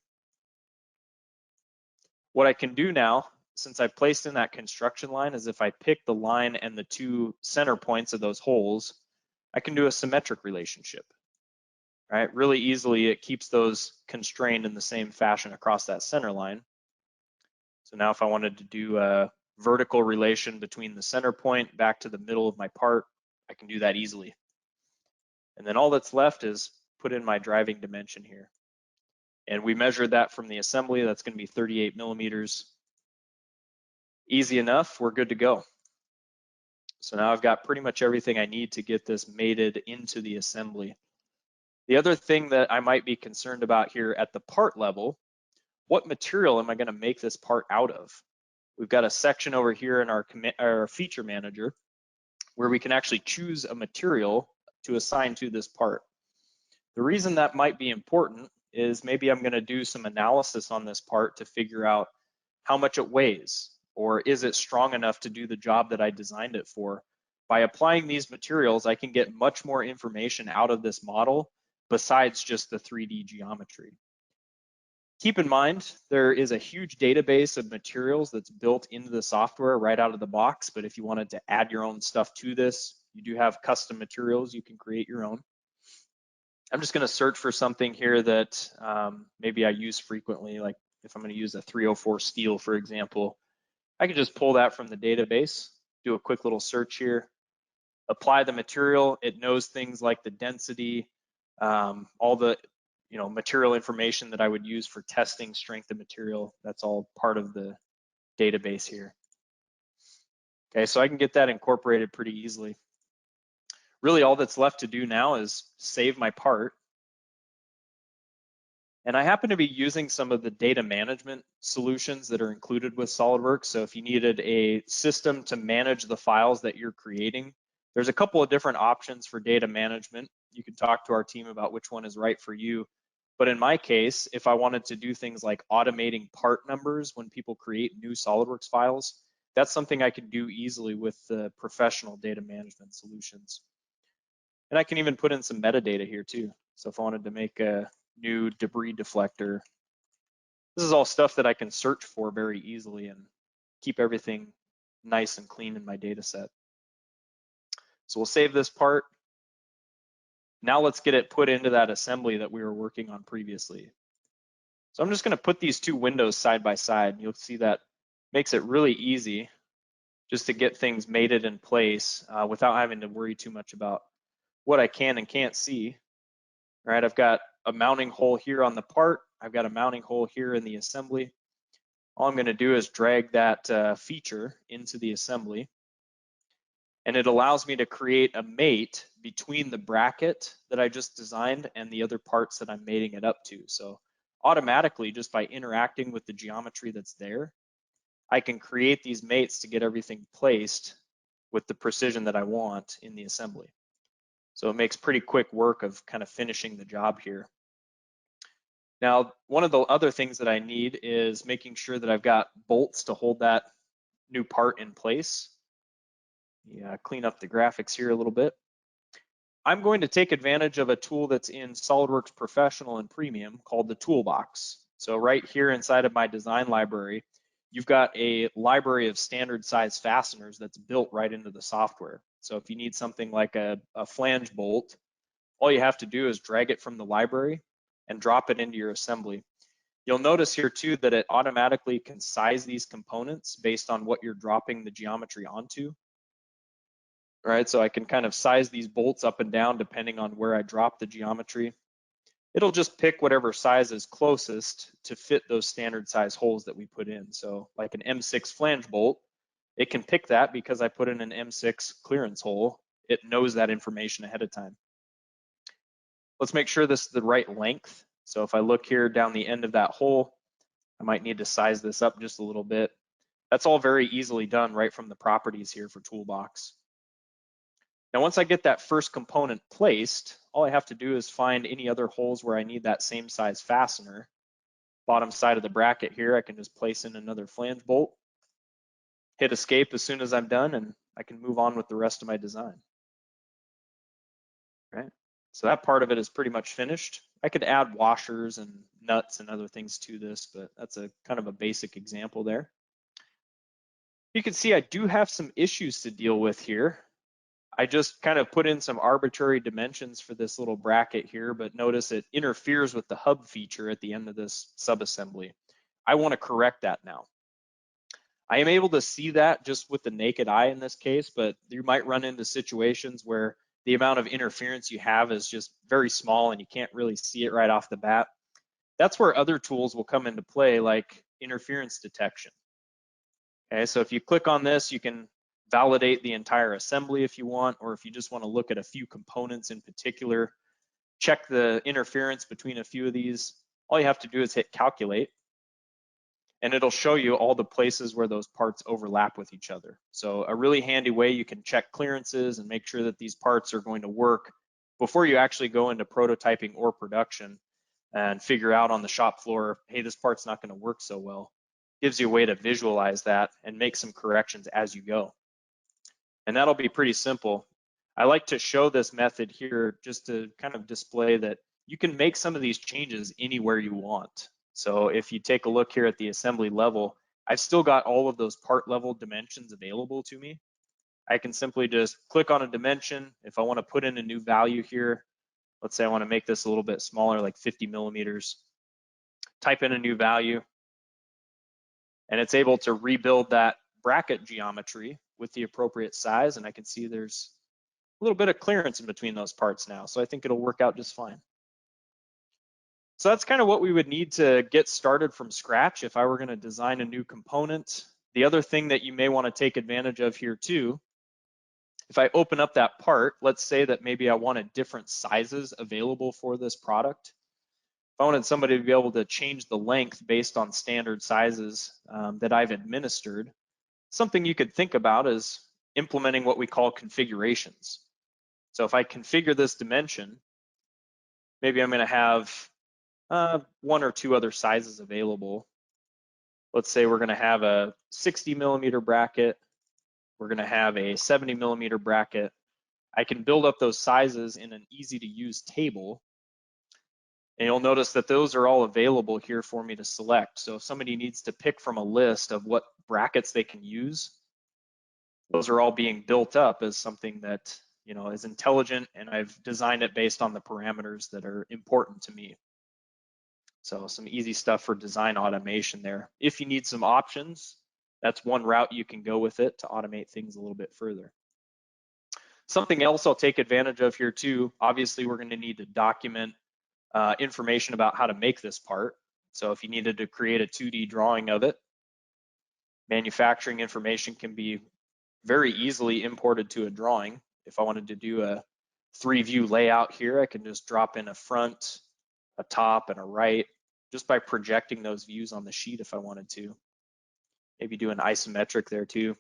What I can do now, since I placed in that construction line, is if I pick the line and the two center points of those holes, I can do a symmetric relationship, right? Really easily, it keeps those constrained in the same fashion across that center line. So now if I wanted to do a vertical relation between the center point back to the middle of my part, I can do that easily. And then all that's left is put in my driving dimension here. And we measured that from the assembly. That's going to be 38 millimeters. Easy enough, we're good to go. So now I've got pretty much everything I need to get this mated into the assembly. The other thing that I might be concerned about here at the part level, what material am I going to make this part out of? We've got a section over here in our feature manager where we can actually choose a material to assign to this part. The reason that might be important is maybe I'm going to do some analysis on this part to figure out how much it weighs, or is it strong enough to do the job that I designed it for? By applying these materials, I can get much more information out of this model besides just the 3D geometry. Keep in mind, there is a huge database of materials that's built into the software right out of the box, but if you wanted to add your own stuff to this, you do have custom materials, you can create your own. I'm just going to search for something here that maybe I use frequently, like if I'm going to use a 304 steel, for example, I can just pull that from the database, do a quick little search here, apply the material. It knows things like the density, all the material information that I would use for testing strength of material. That's all part of the database here. Okay, so I can get that incorporated pretty easily. Really, all that's left to do now is save my part. And I happen to be using some of the data management solutions that are included with SOLIDWORKS. So if you needed a system to manage the files that you're creating, there's a couple of different options for data management. You can talk to our team about which one is right for you. But in my case, if I wanted to do things like automating part numbers when people create new SOLIDWORKS files, that's something I can do easily with the professional data management solutions. And I can even put in some metadata here too. So if I wanted to make a new debris deflector, this is all stuff that I can search for very easily and keep everything nice and clean in my data set. So we'll save this part. Now let's get it put into that assembly that we were working on previously. So I'm just going to put these two windows side by side. You'll see that makes it really easy just to get things mated in place without having to worry too much about what I can and can't see. All right, I've got a mounting hole here on the part. I've got a mounting hole here in the assembly. All I'm going to do is drag that feature into the assembly. And it allows me to create a mate between the bracket that I just designed and the other parts that I'm mating it up to. So automatically, just by interacting with the geometry that's there, I can create these mates to get everything placed with the precision that I want in the assembly. So it makes pretty quick work of kind of finishing the job here. Now, one of the other things that I need is making sure that I've got bolts to hold that new part in place. Yeah, clean up the graphics here a little bit. I'm going to take advantage of a tool that's in SOLIDWORKS Professional and Premium called the Toolbox. So right here inside of my design library, you've got a library of standard size fasteners that's built right into the software. So if you need something like a flange bolt, all you have to do is drag it from the library and drop it into your assembly. You'll notice here too that it automatically can size these components based on what you're dropping the geometry onto. Right, so I can kind of size these bolts up and down depending on where I drop the geometry. It'll just pick whatever size is closest to fit those standard size holes that we put in. So like an M6 flange bolt, it can pick that because I put in an M6 clearance hole. It knows that information ahead of time. Let's make sure this is the right length. So if I look here down the end of that hole, I might need to size this up just a little bit. That's all very easily done right from the properties here for Toolbox. Now, once I get that first component placed, all I have to do is find any other holes where I need that same size fastener. Bottom side of the bracket here, I can just place in another flange bolt, hit escape as soon as I'm done, and I can move on with the rest of my design. Right? So that part of it is pretty much finished. I could add washers and nuts and other things to this, but that's a kind of a basic example there. You can see I do have some issues to deal with here. I just kind of put in some arbitrary dimensions for this little bracket here, but notice it interferes with the hub feature at the end of this subassembly. I want to correct that now. I am able to see that just with the naked eye in this case, but you might run into situations where the amount of interference you have is just very small and you can't really see it right off the bat. That's where other tools will come into play, like interference detection. Okay, so if you click on this, you can validate the entire assembly if you want, or if you just want to look at a few components in particular, check the interference between a few of these. All you have to do is hit calculate, and it'll show you all the places where those parts overlap with each other. So a really handy way you can check clearances and make sure that these parts are going to work before you actually go into prototyping or production and figure out on the shop floor, hey, this part's not going to work so well. Gives you a way to visualize that and make some corrections as you go. And that'll be pretty simple. I like to show this method here just to kind of display that you can make some of these changes anywhere you want. So if you take a look here at the assembly level, I've still got all of those part level dimensions available to me. I can simply just click on a dimension. If I want to put in a new value here, let's say I want to make this a little bit smaller, like 50 millimeters, type in a new value, and it's able to rebuild that bracket geometry with the appropriate size, and I can see there's a little bit of clearance in between those parts now, so I think it'll work out just fine. So that's kind of what we would need to get started from scratch if I were going to design a new component. The other thing that you may want to take advantage of here too, if I open up that part, let's say that maybe I wanted different sizes available for this product. If I wanted somebody to be able to change the length based on standard sizes that I've administered, something you could think about is implementing what we call configurations. So if I configure this dimension, maybe I'm going to have one or two other sizes available. Let's say we're going to have a 60 millimeter bracket. We're going to have a 70 millimeter bracket. I can build up those sizes in an easy to use table. And you'll notice that those are all available here for me to select. So if somebody needs to pick from a list of what brackets they can use, those are all being built up as something that, you know, is intelligent, and I've designed it based on the parameters that are important to me. So some easy stuff for design automation there. If you need some options, that's one route you can go with it to automate things a little bit further. Something else I'll take advantage of here too, obviously we're going to need to document information about how to make this part. So if you needed to create a 2D drawing of it, manufacturing information can be very easily imported to a drawing. If I wanted to do a 3-view layout here, I can just drop in a front, a top, and a right, just by projecting those views on the sheet if I wanted to. Maybe do an isometric there too.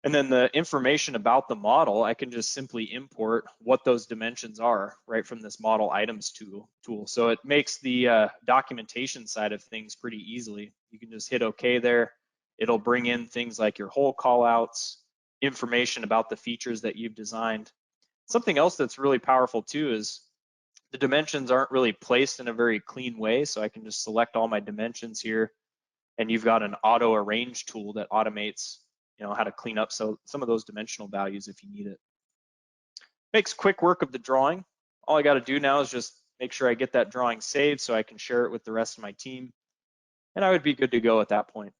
And then the information about the model, I can just simply import what those dimensions are right from this model items tool. So it makes the documentation side of things pretty easily. You can just hit OK there. It'll bring in things like your hole callouts, information about the features that you've designed. Something else that's really powerful too is the dimensions aren't really placed in a very clean way. So I can just select all my dimensions here, and you've got an auto arrange tool that automates how to clean up some of those dimensional values if you need it. Makes quick work of the drawing. All I got to do now is just make sure I get that drawing saved so I can share it with the rest of my team, and I would be good to go at that point.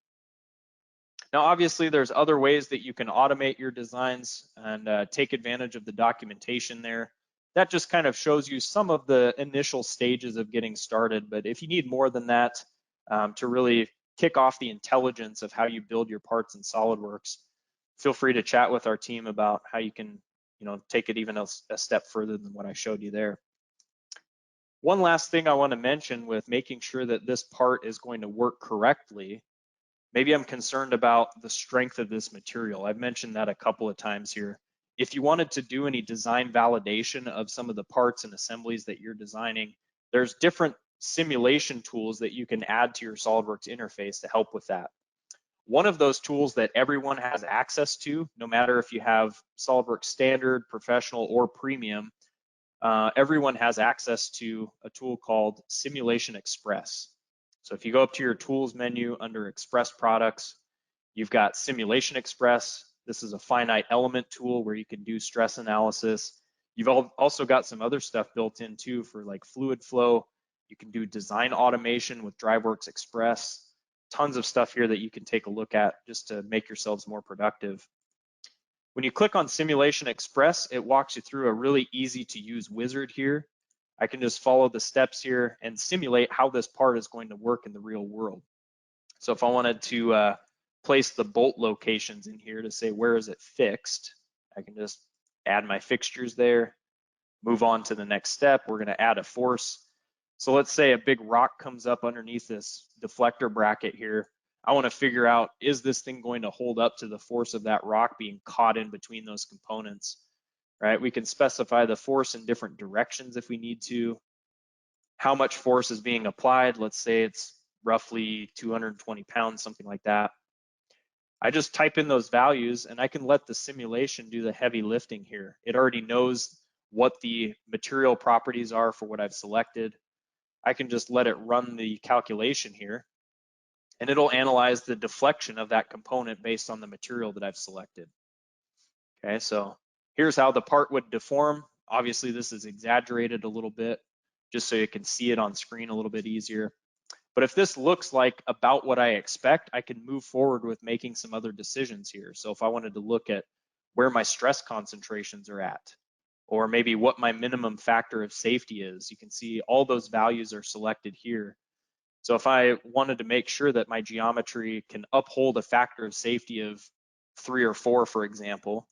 Now, obviously, there's other ways that you can automate your designs and take advantage of the documentation there. That just kind of shows you some of the initial stages of getting started, but if you need more than that to really kick off the intelligence of how you build your parts in SOLIDWORKS, feel free to chat with our team about how you can take it even a step further than what I showed you there. One last thing I want to mention with making sure that this part is going to work correctly, maybe I'm concerned about the strength of this material. I've mentioned that a couple of times here. If you wanted to do any design validation of some of the parts and assemblies that you're designing, there's different simulation tools that you can add to your SOLIDWORKS interface to help with that. One of those tools that everyone has access to, no matter if you have SOLIDWORKS Standard, Professional, or Premium, everyone has access to a tool called Simulation Express. So if you go up to your tools menu under Express products, you've got Simulation Express. This is a finite element tool where you can do stress analysis. You've also got some other stuff built in too for like fluid flow. You can do design automation with DriveWorks Express. Tons of stuff here that you can take a look at just to make yourselves more productive. When you click on Simulation Express, it walks you through a really easy to use wizard here. I can just follow the steps here and simulate how this part is going to work in the real world. So if I wanted to place the bolt locations in here to say where is it fixed, I can just add my fixtures there, move on to the next step. We're going to add a force. So let's say a big rock comes up underneath this deflector bracket here. I want to figure out, is this thing going to hold up to the force of that rock being caught in between those components, right? We can specify the force in different directions if we need to. How much force is being applied? Let's say it's roughly 220 pounds, something like that. I just type in those values and I can let the simulation do the heavy lifting here. It already knows what the material properties are for what I've selected. I can just let it run the calculation here, and it'll analyze the deflection of that component based on the material that I've selected. Okay, so here's how the part would deform. Obviously, this is exaggerated a little bit just so you can see it on screen a little bit easier. But if this looks like about what I expect, I can move forward with making some other decisions here. So if I wanted to look at where my stress concentrations are at, or maybe what my minimum factor of safety is, you can see all those values are selected here. So if I wanted to make sure that my geometry can uphold a factor of safety of 3 or 4, for example,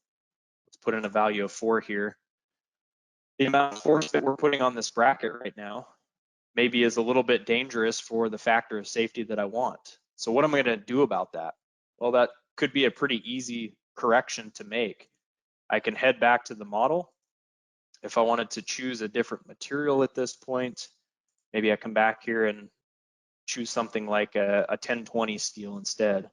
let's put in a value of 4 here. The amount of force that we're putting on this bracket right now maybe is a little bit dangerous for the factor of safety that I want. So what am I going to do about that? Well, that could be a pretty easy correction to make. I can head back to the model. If I wanted to choose a different material at this point, maybe I come back here and choose something like a 1020 steel instead.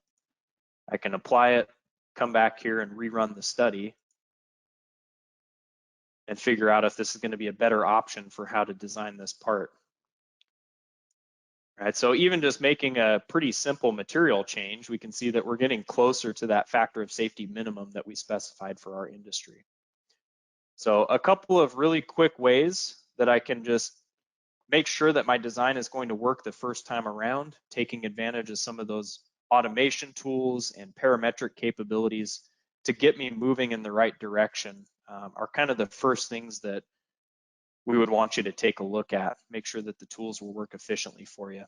I can apply it, come back here and rerun the study and figure out if this is going to be a better option for how to design this part. Right, so even just making a pretty simple material change, we can see that we're getting closer to that factor of safety minimum that we specified for our industry. So a couple of really quick ways that I can just make sure that my design is going to work the first time around, taking advantage of some of those automation tools and parametric capabilities to get me moving in the right direction are kind of the first things that we would want you to take a look at, make sure that the tools will work efficiently for you.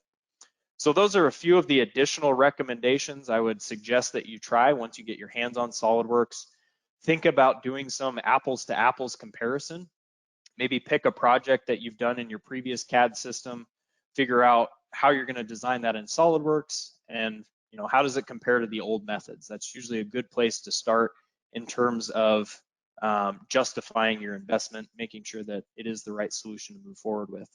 So those are a few of the additional recommendations I would suggest that you try once you get your hands on SOLIDWORKS. Think about doing some apples to apples comparison. Maybe pick a project that you've done in your previous CAD system, figure out how you're going to design that in SOLIDWORKS, and how does it compare to the old methods? That's usually a good place to start in terms of justifying your investment, making sure that it is the right solution to move forward with.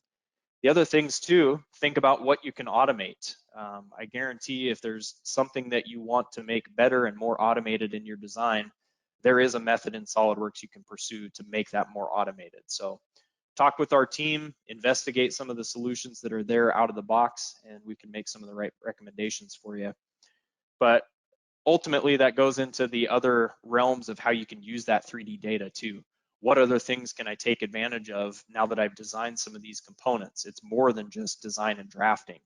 The other things too, think about what you can automate. I guarantee if there's something that you want to make better and more automated in your design, there is a method in SOLIDWORKS you can pursue to make that more automated. So talk with our team, investigate some of the solutions that are there out of the box, and we can make some of the right recommendations for you. But ultimately, that goes into the other realms of how you can use that 3D data too. What other things can I take advantage of now that I've designed some of these components? It's more than just design and drafting.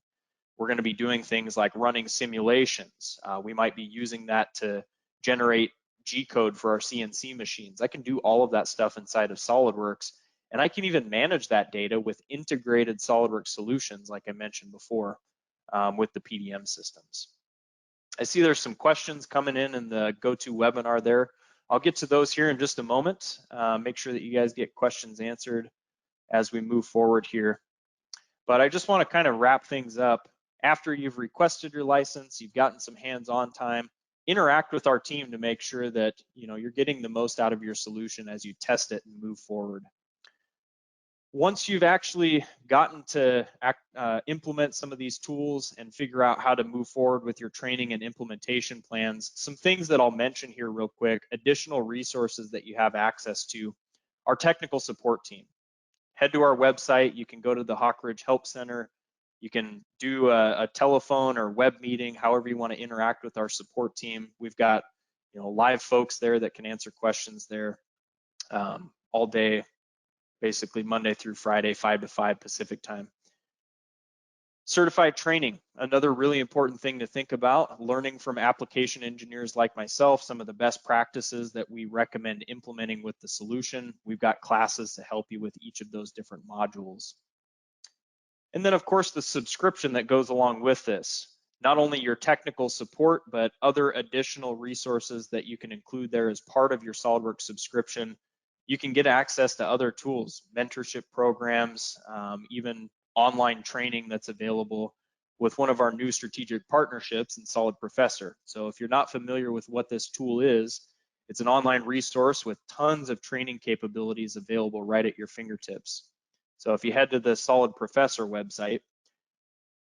We're going to be doing things like running simulations. We might be using that to generate G-code for our CNC machines. I can do all of that stuff inside of SOLIDWORKS, and I can even manage that data with integrated SOLIDWORKS solutions, like I mentioned before, with the PDM systems. I see there's some questions coming in the GoToWebinar there. I'll get to those here in just a moment. Make sure that you guys get questions answered as we move forward here. But I just want to kind of wrap things up. After you've requested your license, you've gotten some hands-on time, interact with our team to make sure that you're getting the most out of your solution as you test it and move forward. Once you've actually gotten to implement some of these tools and figure out how to move forward with your training and implementation plans, some things that I'll mention here real quick, additional resources that you have access to, our technical support team. Head to our website, you can go to the Hawk Ridge Help Center, you can do a telephone or web meeting, however you want to interact with our support team. We've got live folks there that can answer questions there all day, basically Monday through Friday, 5 to 5 Pacific time. Certified training, another really important thing to think about, learning from application engineers like myself, some of the best practices that we recommend implementing with the solution. We've got classes to help you with each of those different modules. And then of course the subscription that goes along with this, not only your technical support, but other additional resources that you can include there as part of your SOLIDWORKS subscription. You can get access to other tools, mentorship programs, even online training that's available with one of our new strategic partnerships in Solid Professor. So if you're not familiar with what this tool is, it's an online resource with tons of training capabilities available right at your fingertips. So if you head to the Solid Professor website,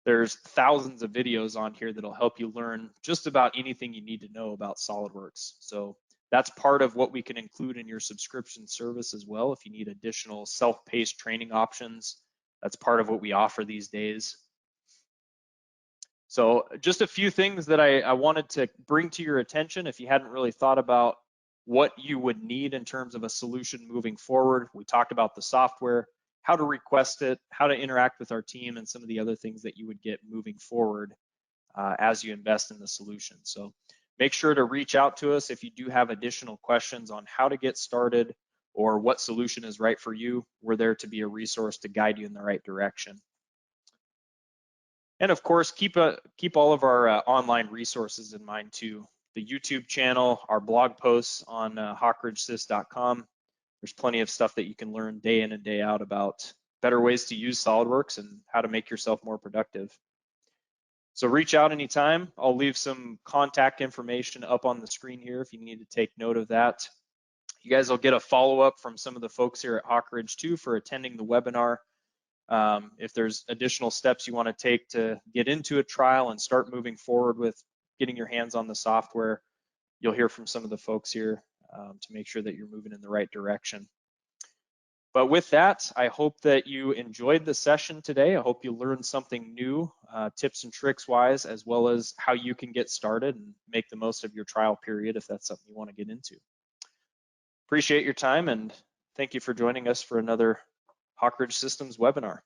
there's thousands of videos on here that'll help you learn just about anything you need to know about SOLIDWORKS. So that's part of what we can include in your subscription service as well. If you need additional self-paced training options, that's part of what we offer these days. So just a few things that I wanted to bring to your attention if you hadn't really thought about what you would need in terms of a solution moving forward. We talked about the software, how to request it, how to interact with our team, and some of the other things that you would get moving forward as you invest in the solution. So make sure to reach out to us if you do have additional questions on how to get started or what solution is right for you. We're there to be a resource to guide you in the right direction. And of course, keep all of our online resources in mind too. The YouTube channel, our blog posts on hawkridgesys.com. There's plenty of stuff that you can learn day in and day out about better ways to use SOLIDWORKS and how to make yourself more productive. So reach out anytime. I'll leave some contact information up on the screen here if you need to take note of that. You guys will get a follow-up from some of the folks here at Hawk Ridge too for attending the webinar. If there's additional steps you want to take to get into a trial and start moving forward with getting your hands on the software, you'll hear from some of the folks here to make sure that you're moving in the right direction. But with that, I hope that you enjoyed the session today. I hope you learned something new, tips and tricks wise, as well as how you can get started and make the most of your trial period if that's something you want to get into. Appreciate your time and thank you for joining us for another Hawk Ridge Systems webinar.